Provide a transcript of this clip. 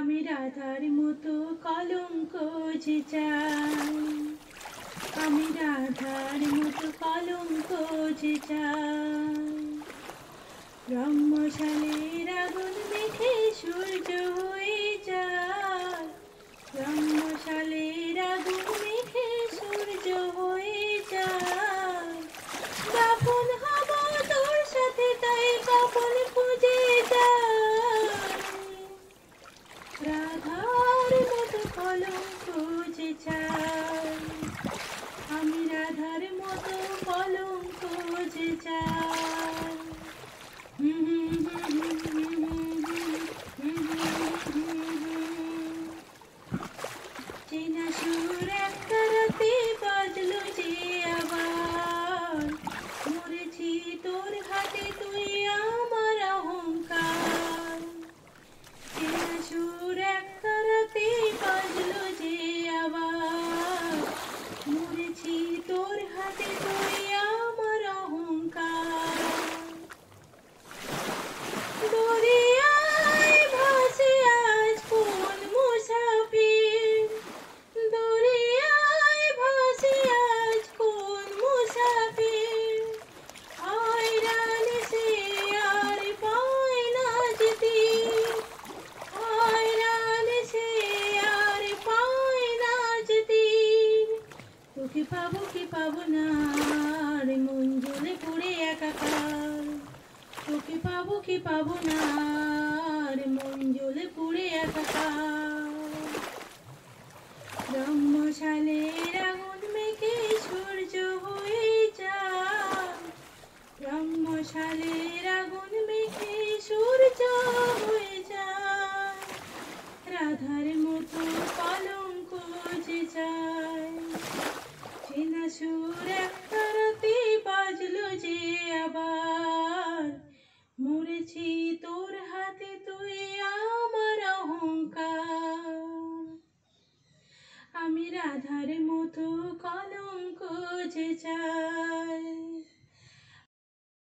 আমি রাধার মতো কলঙ্ক যে চাই, আমি রাধার মতো কলঙ্ক যে চাই। ব্রহ্মশালের আগুন মেখে সূর্য হয়ে যায়, ব্রহ্মশালের আগুন মেখে সূর্য হয়ে যায়। দাফন হব তোর সাথে তাই কাফন খুঁজে যাই, রাধার মতো কলঙ্ক যে চাই, আমি রাধার মতো কলঙ্ক যে চাই। চেনা সুর একটা রাতে বাজলো যে আবার, মরেছি তোর হাতে তুই আমার অহংকার। চেনা সুর একটা রাতে বাজলো যে আবার, মরেছি তোর হাতে তুই আমার অহংকার। দরিয়ায় ভাসে আজ কোন মুসাফির, দরিয়ায় ভাসে আজ কোন মুসাফির। হয়রান সে আর পায় না যেতে, হয়রান সে আর পায় না যেতে। তোকে পাবো কি পাবো না রে মন জ্বলে পুড়ে একাকার, তোকে পাবো কি পাবো না রে মন জ্বলে পুড়ে একাকার। ব্রহ্মশালের আগুন মেখে সূর্য হয়ে যায়, ব্রহ্মশালের আগুন মেখে সূর্য হয়ে যায়। রাধার মতো কলঙ্ক যে চাই, চেনা সুর একটা রাতে বাজলো যে আবার, মরেছি তোর হাতে তুই আমার অহংকার। আমি রাধার মতো কলঙ্ক যে চাই।